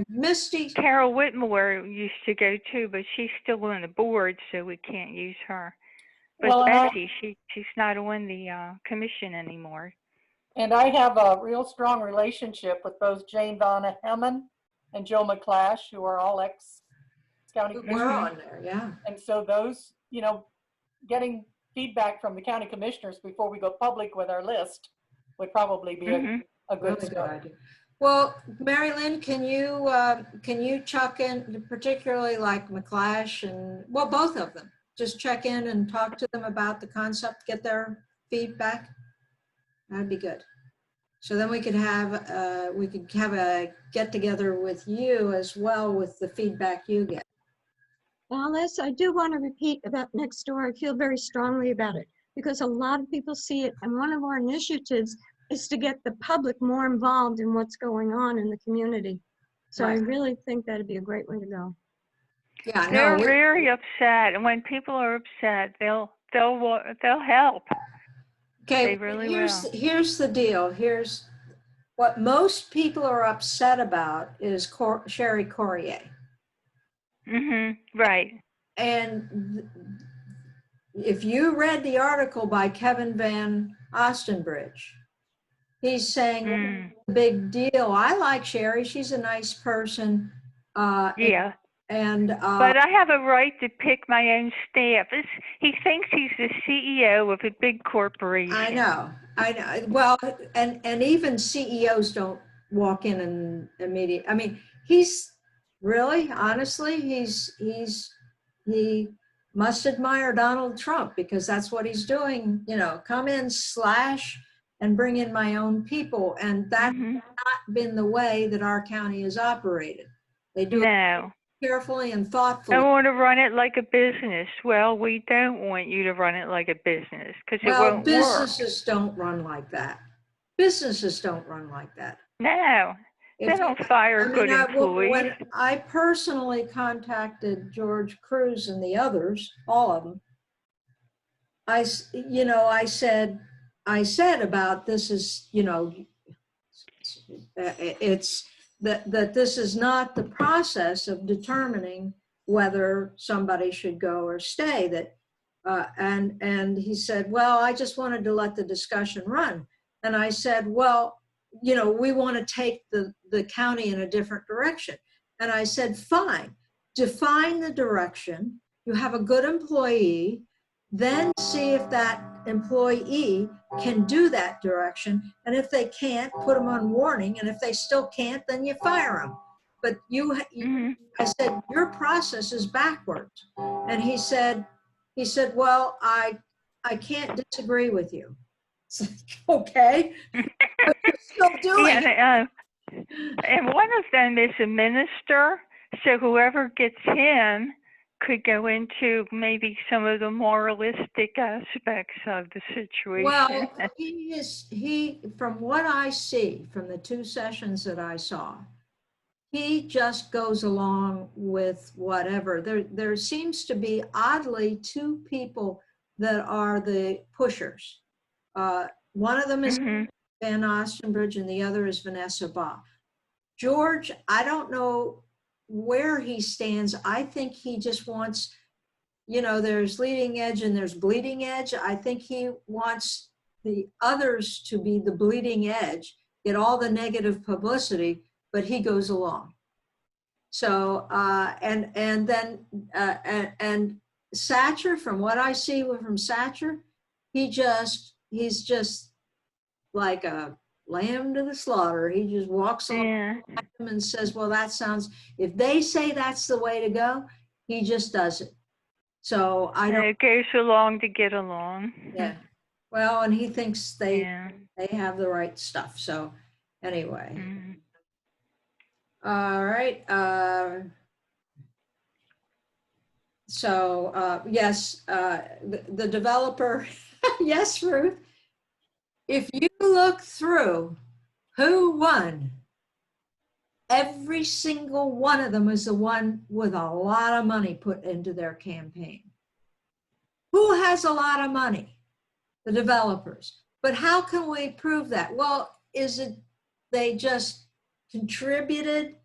Misty. Carol Whitmore used to go too, but she's still on the board, so we can't use her. But Betsy, she's not on the commission anymore. And I have a real strong relationship with both Jane Vanna Hemmen and Joe McClash, who are all ex-county commissioners. We're on there, yeah. And so those, getting feedback from the county commissioners before we go public with our list would probably be a good Really start. good idea. Well, Mary Lynn, can you chuck in, particularly like McClash and, well, both of them, just check in and talk to them about the concept, get their feedback? That'd be good. So then we could have a get together with you as well with the feedback you get. Alice, I do want to repeat about Nextdoor. I feel very strongly about it because a lot of people see it. And one of our initiatives is to get the public more involved in what's going on in the community. So I really think that'd be a great way to go. Yeah, they're very upset, and when people are upset, they'll help. Okay, they really here's the deal. Here's what most people are upset about is Sherry Courier. Right. And if you read the article by Kevin Van Ostenbridge, he's saying, big deal. I like Sherry. She's a nice person. Yeah. But I have a right to pick my own staff. He thinks he's the CEO of a big corporation. I know. Well, and even CEOs don't walk in and immediately. I mean, he's really, honestly, he must admire Donald Trump because that's what he's doing. Come in, slash, and bring in my own people, and that's not been the way that our county is operated. They do it carefully and thoughtfully. I want to run it like a business. Well, we don't want you to run it like a business because it won't work. Businesses don't run like that. Businesses don't run like that. No, they don't fire good employees. When I personally contacted George Cruz and the others, all of them, I said about this is, it's that this is not the process of determining whether somebody should go or stay. And he said, well, I just wanted to let the discussion run. And I said, well, we want to take the county in a different direction. And I said, fine, define the direction. You have a good employee, then see if that employee can do that direction. And if they can't, put them on warning. And if they still can't, then you fire them. But I said, your process is backwards. And he said, well, I can't disagree with you. It's like, okay, but you're still doing it. And one of them is a minister. So whoever gets him could go into maybe some of the moralistic aspects of the situation. Well, he, from what I see, from the 2 sessions that I saw, he just goes along with whatever. There seems to be oddly 2 people that are the pushers. One of them is Van Ostenbridge and the other is Vanessa Baugh. George, I don't know where he stands. I think he just wants, you know, there's leading edge and there's bleeding edge. I think he wants the others to be the bleeding edge, get all the negative publicity, but he goes along. So, and then Satcher, from what I see from Satcher, he's just like a lamb to the slaughter. He just walks along and says, well, that sounds, if they say that's the way to go, he just does it. So I don't. It goes along to get along. Yeah. Well, and he thinks they have the right stuff. So anyway. Mm-hmm. All right. Yes, the developer, yes, Ruth. If you look through who won, every single one of them is the one with a lot of money put into their campaign. Who has a lot of money? The developers. But how can we prove that? Well, is it they just contributed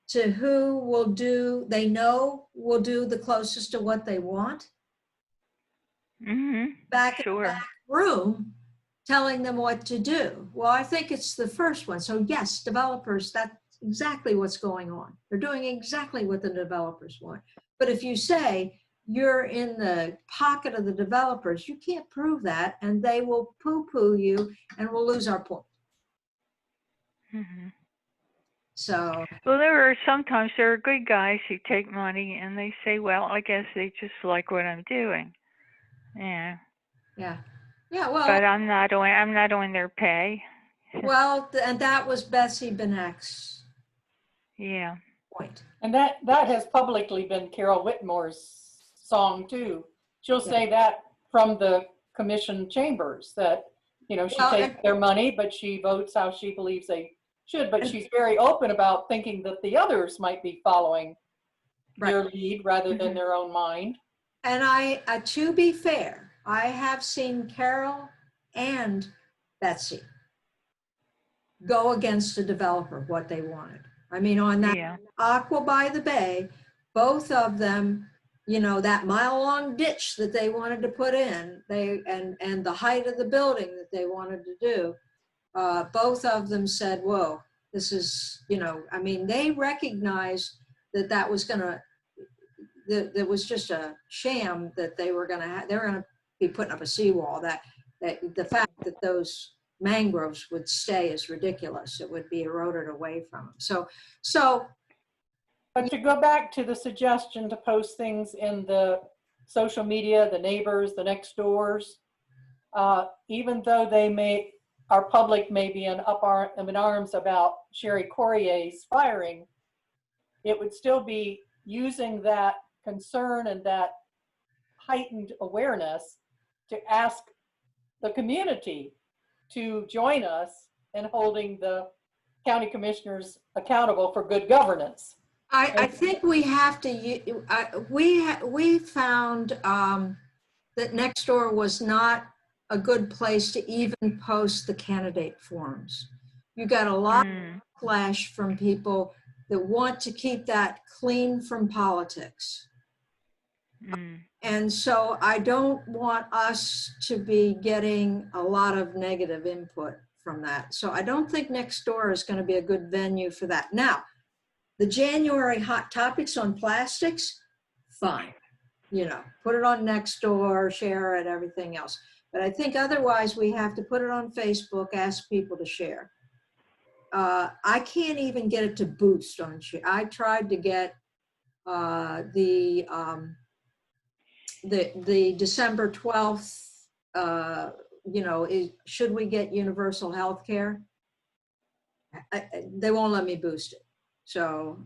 to who will do, they know will do the closest to what they want? Back in the back room, telling them what to do. Well, I think it's the first one. So yes, developers, that's exactly what's going on. They're doing exactly what the developers want. But if you say you're in the pocket of the developers, you can't prove that, and they will poo-poo you and we'll lose our point. So. Well, sometimes there are good guys who take money and they say, well, I guess they just like what I'm doing. Yeah. Yeah. Yeah, well. But I'm not on their pay. Well, and that was Betsy Benek's point. And that has publicly been Carol Whitmore's song too. She'll say that from the commission chambers, that, you know, she takes their money, but she votes how she believes they should. But she's very open about thinking that the others might be following their lead rather than their own mind. And to be fair, I have seen Carol and Betsy go against the developer, what they wanted. I mean, on that Aqua by the Bay, both of them, you know, that mile-long ditch that they wanted to put in, and the height of the building that they wanted to do, both of them said, whoa, this is, you know, I mean, they recognized that was gonna, that was just a sham, that they were gonna be putting up a seawall, that the fact that those mangroves would stay is ridiculous. It would be eroded away from them. So. But to go back to the suggestion to post things in the social media, the neighbors, the next doors, even though our public may be in arms about Sherry Corrier's firing, it would still be using that concern and that heightened awareness to ask the community to join us in holding the county commissioners accountable for good governance. I think we have to, we found that Nextdoor was not a good place to even post the candidate forums. You got a lot of backlash from people that want to keep that clean from politics. And so I don't want us to be getting a lot of negative input from that. So I don't think Nextdoor is going to be a good venue for that. Now, the January hot topics on plastics, fine. You know, put it on Nextdoor, share it, everything else. But I think otherwise we have to put it on Facebook, ask people to share. I can't even get it to boost on share. I tried to get the December 12th, you know, should we get universal health care? They won't let me boost it. So,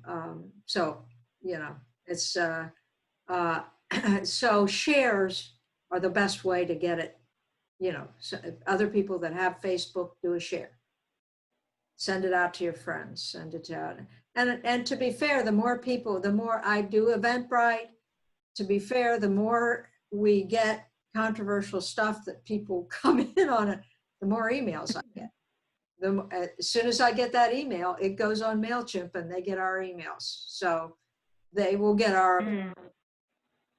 you know, it's, so shares are the best way to get it, you know. So other people that have Facebook, do a share. Send it out to your friends, send it out. And to be fair, the more people, the more I do Eventbrite, to be fair, the more we get controversial stuff that people come in on it, the more emails I get. as soon as I get that email, it goes on MailChimp and they get our emails. So they will get our,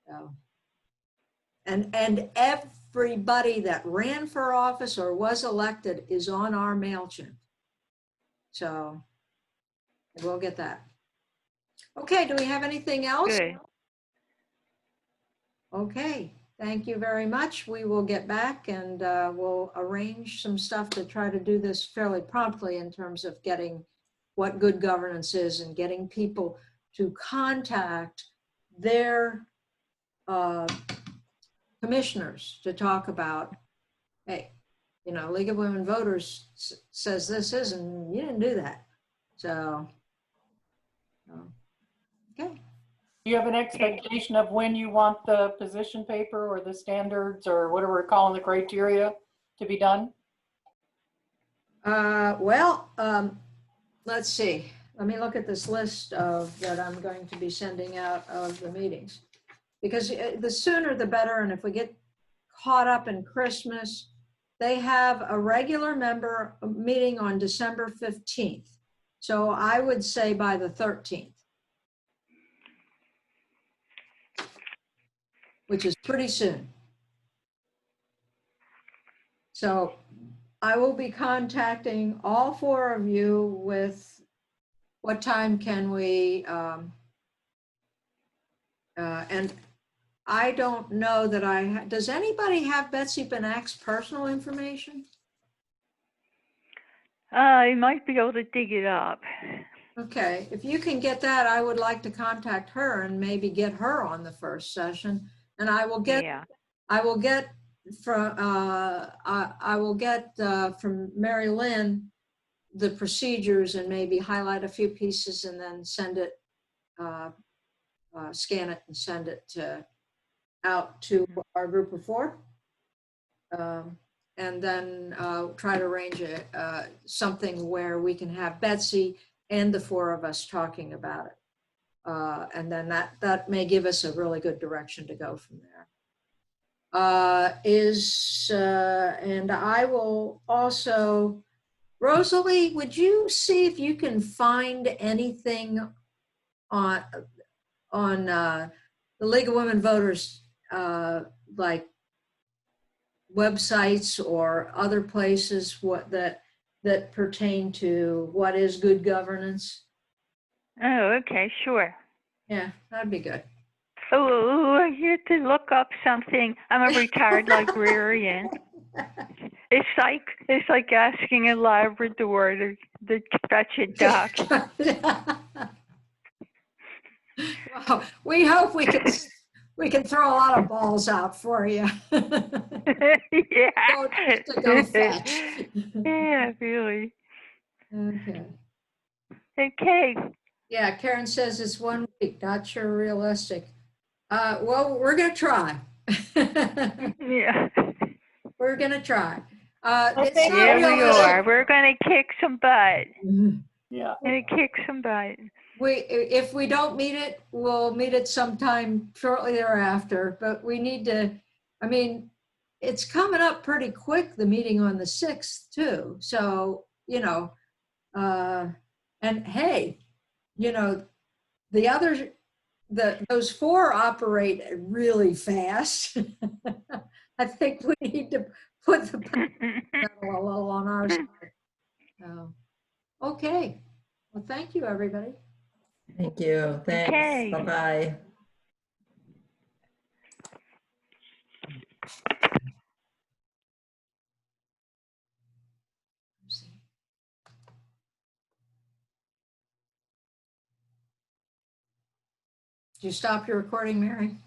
so. And everybody that ran for office or was elected is on our MailChimp. So we'll get that. Okay, do we have anything else? Good. Okay, thank you very much. We will get back and we'll arrange some stuff to try to do this fairly promptly in terms of getting what good governance is and getting people to contact their commissioners to talk about, hey, you know, League of Women Voters says this is, and you didn't do that. So, okay. Do you have an expectation of when you want the position paper or the standards or whatever we're calling the criteria to be done? Let's see. Let me look at this list that I'm going to be sending out of the meetings. Because the sooner the better, and if we get caught up in Christmas, they have a regular member meeting on December 15th. So I would say by the 13th, which is pretty soon. So I will be contacting all four of you with what time can we, and I don't know that does anybody have Betsy Benak's personal information? I might be able to dig it up. Okay, if you can get that, I would like to contact her and maybe get her on the first session. And I will get, Yeah. I will get from Mary Lynn the procedures and maybe highlight a few pieces and then send it, scan it and send it out to our group of four. And then try to arrange something where we can have Betsy and the four of us talking about it. And then that may give us a really good direction to go from there. And I will also, Rosalie, would you see if you can find anything on the League of Women Voters, like websites or other places that pertain to what is good governance? Oh, okay, sure. Yeah, that'd be good. Oh, I had to look up something. I'm a retired librarian. It's like asking a Labrador to fetch a duck. Well, we hope we can throw a lot of balls out for you. Yeah. To go fetch. Yeah, really. Okay. Okay. Yeah, Karen says it's 1 week, not sure realistic. Well, we're gonna try. Yeah. We're gonna try. Okay. It's not Yeah, we realistic. are. We're gonna kick some butt. Yeah. Gonna kick some butt. If we don't meet it, we'll meet it sometime shortly thereafter, but we need to, I mean, it's coming up pretty quick, the meeting on the 6th too. So, you know, and hey, you know, those four operate really fast. I think we need to put the pedal a little on our side. So, okay. Well, thank you, everybody. Thank you. Thanks. Okay. Bye-bye. Did you stop your recording, Mary?